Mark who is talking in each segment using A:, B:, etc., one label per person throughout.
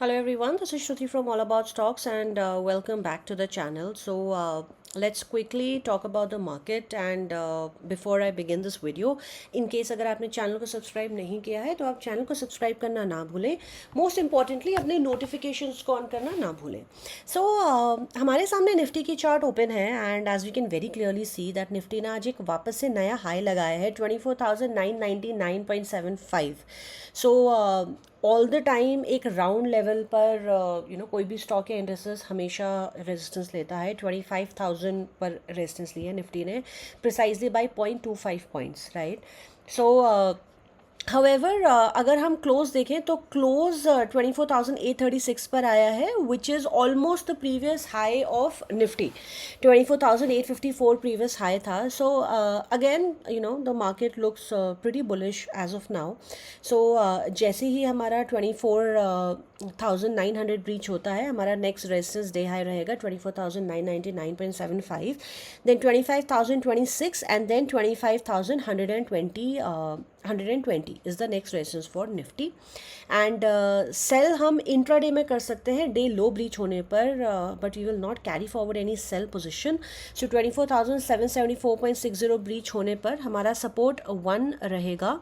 A: Hello everyone, this is Shruti from All About Stocks and welcome back to the channel. Let's quickly talk about the market and before I begin this video, in case अगर आपने channel को subscribe नहीं किया है तो आप channel को subscribe करना ना भूलें. मोस्ट इम्पॉर्टेंटली अपने नोटिफिकेशंस को ऑन करना ना भूलें. हमारे सामने निफ्टी की चार्ट ओपन है and as we can very clearly see that Nifty ने आज एक वापस से नया हाई लगाया है 24,999.75. सो ऑल द टाइम एक राउंड लेवल पर कोई भी स्टॉक या इंडस्ट्रीज हमेशा रेजिस्टेंस लेता है. 25,000 पर रेजिस्टेंस लिया निफ्टी ने precisely by 0.25 points, right. So however अगर हम क्लोज देखें तो क्लोज 24,836 पर आया है which is almost the previous high of Nifty. 24,854 previous high था. So again the market looks pretty bullish as of now. So जैसे ही हमारा 24,900 ब्रीच होता है, हमारा नेक्स्ट रेजिस्टेंस डे हाई रहेगा 24,999.75, then 25,026 and then 25,120 is the next resistance for Nifty. And sell हम intraday में कर सकते हैं डे लो ब्रीच होने पर, but we will not carry forward any sell position. So 24,774.60 breach होने पर हमारा सपोर्ट 1 रहेगा.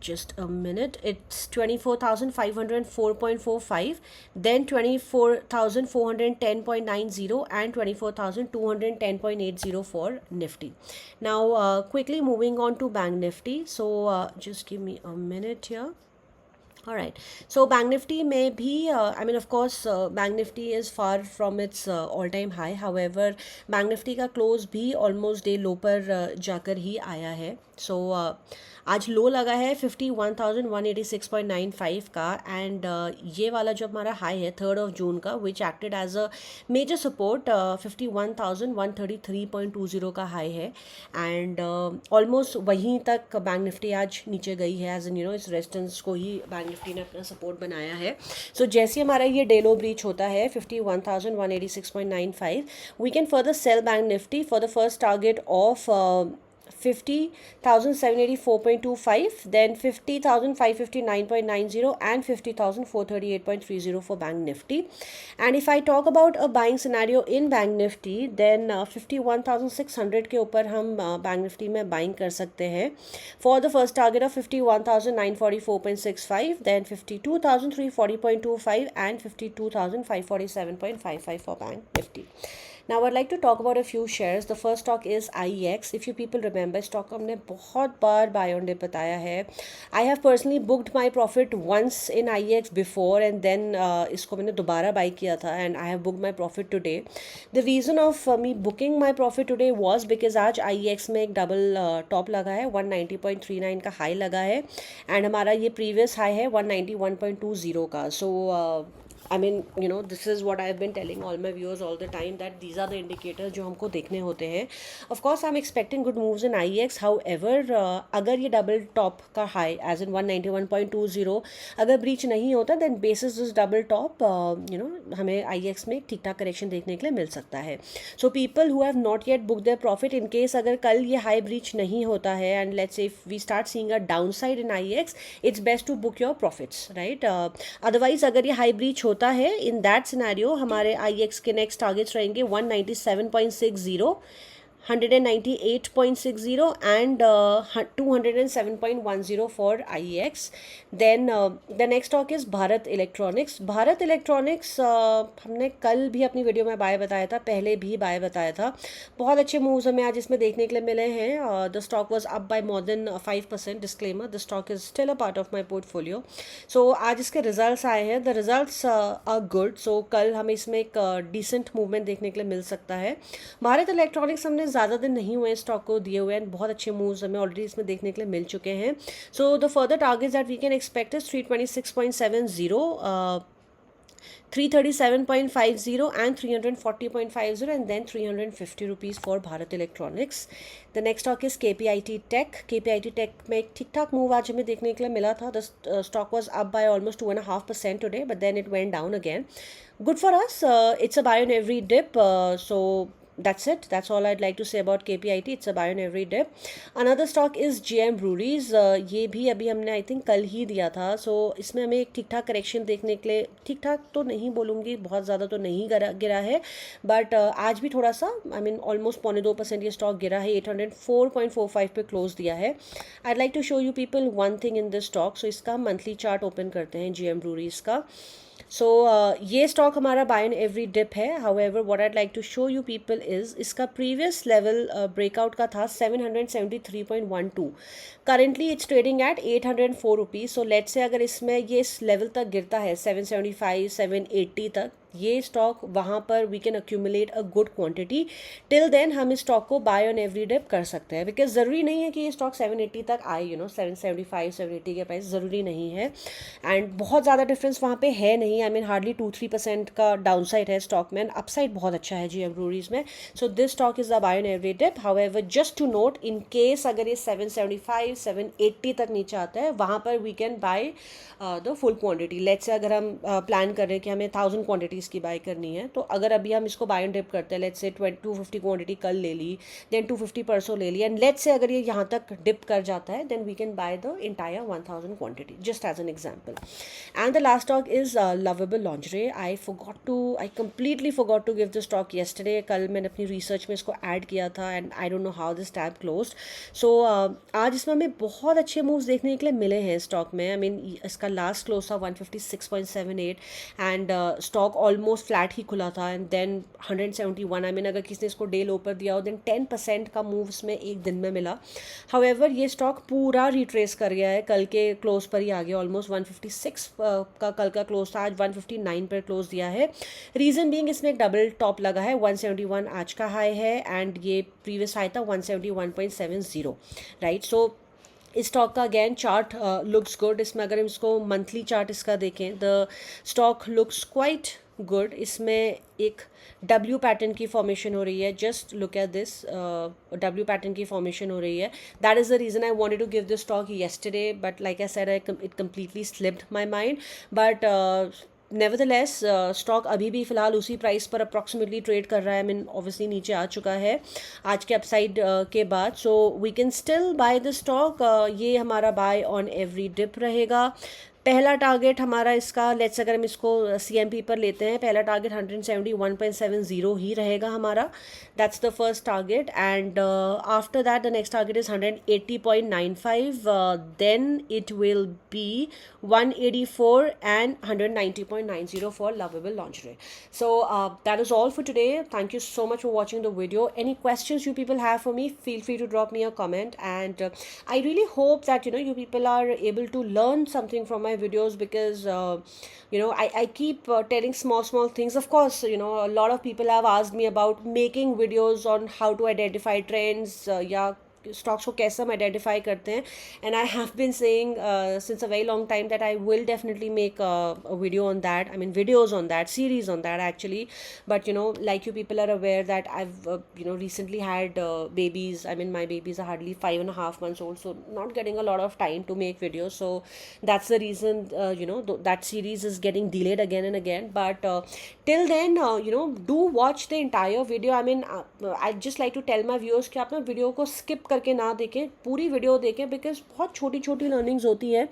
A: Just a minute, it's 24,504.45, then 24,410.90 and 24,210.80 for Nifty. Now quickly moving on to Bank Nifty. So just give me a minute here. All right, so Bank Nifty may be I mean of course Bank Nifty is far from its all-time high. However, Bank Nifty का close भी almost day low पर जाकर ही आया है. So आज लो लगा है 51,186.95 का एंड ये वाला जो हमारा हाई है 3rd of June का which acted as a major support 51,133.20 का हाई है एंड ऑलमोस्ट वहीं तक बैंक निफ्टी आज नीचे गई है. एज एन इस रेजिस्टेंस को ही बैंक निफ्टी ने अपना सपोर्ट बनाया है. सो जैसे हमारा ये डे लो ब्रीच होता है 51,186.95, we can further sell bank Nifty for the first target of 50,784.25, then 50,559.90 and 50,438.30 for Bank Nifty. And if I talk about a buying scenario in Bank Nifty, then 51,600 के ऊपर हम Bank Nifty में buying कर सकते हैं for the first target of 51,944.65, then 52,340.25 and 52,547.55 for Bank Nifty. Now I'd like to talk about a few shares. The first stock is IEX. If you people remember, stock हमने बहुत बार buy on dip बताया है. I have personally booked my profit once in IEX before and then इसको मैंने दोबारा buy किया था and I have booked my profit today. The reason of me booking my profit today was because आज IEX में एक double top लगा है, 190.39 का high लगा है and हमारा ये previous high है 191.20 का. So I mean, this is what I've been telling all my viewers all the time that these are the indicators जो हमको देखने होते हैं. Of course, I'm expecting good moves in IEX. However, अगर ये double top का high as in 191.20 अगर breach नहीं होता then basis this double top, हमें IEX में ठीक ठाक correction देखने के लिए मिल सकता है. So people who have not yet booked their profit, in case अगर कल ये high breach नहीं होता है and let's say if we start seeing a downside in IEX, it's best to book your profits, right? Otherwise अगर ये high breach होता है इन दैट सिनेरियो हमारे IEX के नेक्स्ट टारगेट्स रहेंगे 197.60, 198.60 and 207.10 for IEX. Then the next stock is Bharat electronics. Bharat electronics हमने कल भी अपनी वीडियो में बाय बताया था, पहले भी बाय बताया था. बहुत अच्छे मूव्स हमें आज इसमें देखने के लिए मिले हैं. The stock was up by more than 5%. Disclaimer, the stock is still a part of my portfolio. So आज इसके रिजल्ट्स आए हैं. The results are good. So कल हमें इसमें एक डिसेंट मूवमेंट देखने के लिए मिल सकता है. भारत इलेक्ट्रॉनिक्स हमने ज़्यादा दिन नहीं हुए स्टॉक को दिए हुए हैं, बहुत अच्छे मूव्स हमें ऑलरेडी इसमें देखने के लिए मिल चुके हैं. So the further targets that we can expect is 326.70, 337.50 and 340.50 and then 350 rupees for Bharat Electronics. The next stock is KPIT Tech. KPIT Tech में एक ठीक ठाक मूव आज हमें देखने के लिए मिला था. The stock was up by almost 2.5% today, but then it went down again. Good for us. It's a buy on every dip. So that's it. That's all I'd like to say about KPIT. It's a buy on every dip. Another stock is GM Breweries. ये भी अभी हमने I think कल ही दिया था. सो इसमें हमें एक ठीक ठाक करेक्शन देखने के लिए, ठीक ठाक तो नहीं बोलूँगी, बहुत ज़्यादा तो नहीं गिरा है, बट आज भी थोड़ा सा आई मीन ऑलमोस्ट 0.2% ये स्टॉक गिरा है. 804.45 पे क्लोज दिया है. I'd like to show you people one thing in this stock. So इसका मंथली चार्ट ओपन करते हैं GM Breweries का. सो ये स्टॉक हमारा बाय एंड एवरी डिप है. However what I'd like to show you people is इसका previous level breakout का था 773.12. Currently it's trading at 804 rupees. So let's say अगर इसमें ये इस लेवल तक गिरता है 775 780 तक, ये स्टॉक वहाँ पर we can accumulate a good quantity. Till then हम इस स्टॉक को बाय ऑन एवरी डिप कर सकते हैं, बिकॉज ज़रूरी नहीं है कि ये स्टॉक 780 तक आए. 775 780 के प्राइस ज़रूरी नहीं है. एंड बहुत ज़्यादा डिफरेंस वहाँ पे है नहीं. आई मीन हार्डली 2-3% का डाउन साइड है स्टॉक में, अपसाइड बहुत अच्छा है GM ब्रूरीज में. So this stock is the buy on every dip. However just to note, in case अगर ये 775 780 तक नीचे आता है, वहाँ पर we can buy the full quantity. Let's say अगर हम प्लान कर रहे हैं कि हमें 1000 क्वांटिटीज़ की बाय करनी है, तो अगर अभी हम इसको बाय एंड डिप करते हैं, लेट्स से 250 क्वांटिटी कल ले ली, देन 250 परसों ले ली, एंड लेट्स से अगर ये यहाँ तक डिप कर जाता है, then we can buy the entire 1000 quantity, just as an example. And the last stock is Lovable Lingerie. I completely forgot to give the stock yesterday. कल मैंने अपनी रिसर्च में इसको ऐड किया था, and I don't know how this tab closed. So आज इसमें हमें बहुत अच्छे मूव्स देखने के लिए मिले हैं स्टॉक में. आई मीन इसका लास्ट क्लोज था 156.78 एंड स्टॉक ऑलमोस्ट फ्लैट ही खुला था, एंड देन 171. आई मीन अगर किसी ने इसको डे लो पर दिया हो, देन 10% का मूव इसमें एक दिन में मिला. हाउएवर ये स्टॉक पूरा रिट्रेस कर गया है, कल के क्लोज पर ही आ गया. ऑलमोस्ट 156 का कल का क्लोज था, आज 159 पर क्लोज दिया है. रीज़न बीइंग इसमें एक डबल टॉप लगा है. 171 आज का हाई है, एंड ये प्रीवियस हाई था 171.70, राइट. सो इस स्टॉक का अगेन चार्ट लुक्स गुड. इसमें अगर हम इसको मंथली चार्ट इसका देखें, the stock looks quite good. इसमें एक W पैटर्न की फॉर्मेशन हो रही है. Just look at this, W pattern की फॉर्मेशन हो रही है. That is the reason I wanted to give this stock yesterday, but like I said, it completely slipped my mind. But nevertheless stock अभी भी फ़िलहाल उसी प्राइस पर approximately trade कर रहा है. आई मीन ऑब्वियसली नीचे आ चुका है आज के अपसाइड के बाद. So we can still buy the stock. ये हमारा बाय ऑन एवरी डिप रहेगा. पहला टारगेट हमारा इसका, लेट्स अगर हम इसको CMP पर लेते हैं, पहला टारगेट 171.70 ही रहेगा हमारा. That's the first target. And after that the next target is 180.95. Then it will be 184 and 190.90 for Lovable Lingerie. So that is all for today. Thank you so much for watching the video. Any questions you people have for me, feel free to drop me a comment, and I really hope that you people are able to learn something from my videos, because I keep telling small things. Of course, a lot of people have asked me about making videos on how to identify trends, या stocks को कैसे हम identify करते हैं. And I have been saying since a very long time that I will definitely make a video on that. I mean videos on that, series on that actually. But like you people are aware that I've recently had babies. I mean my babies are hardly 5.5 months old, so not getting a lot of time to make videos. So that's the reason that series is getting delayed again and again. But till then do watch the entire video. I mean I'd just like to tell my viewers कि आप ना video को skip करके ना देखें, पूरी video देखें, because बहुत छोटी छोटी लर्निंग्स होती हैं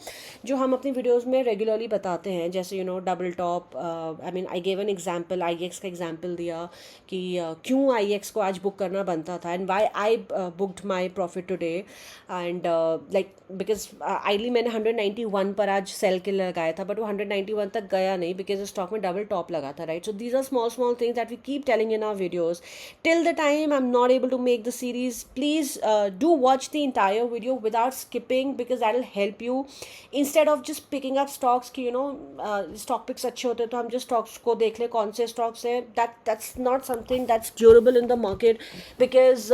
A: जो हम अपनी वीडियोस में रेगुलरली बताते हैं. जैसे double top. I mean I gave an example, IEX का एग्जांपल दिया कि क्यों IEX को आज बुक करना बनता था, and why I booked my profit today. And like because ideally मैंने 191 पर आज सेल के लगाया था, बट वो 191 तक गया नहीं बिकॉज स्टॉक में डबल टॉप लगा था, right. So these are small things that we keep telling in our videos. Till the time I am not able to make the series, please do watch the entire video without skipping, because that will help you, instead of just picking up stocks कि stock picks अच्छे होते हैं तो हम just stocks को देख ले कौन से stocks हैं. That's not something that's durable in the market, because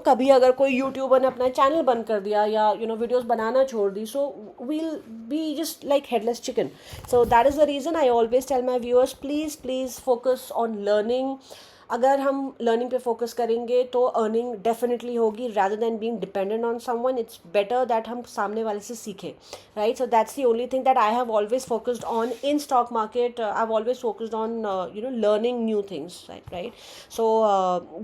A: कभी अगर कोई यूट्यूबर ने अपना चैनल बंद कर दिया या वीडियोस बनाना छोड़ दी, so we'll be just like headless chicken. So that is the reason I always tell my viewers, please focus on learning. अगर हम लर्निंग पे फोकस करेंगे तो अर्निंग डेफिनेटली होगी, rather than being dependent on someone. It's better that हम सामने वाले से सीखें, right? So that's the only thing that I have always focused on in stock market. I've always focused on learning new things, right? So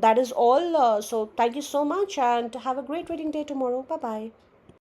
A: that is all. So thank you so much, and have a great trading day tomorrow. Bye bye.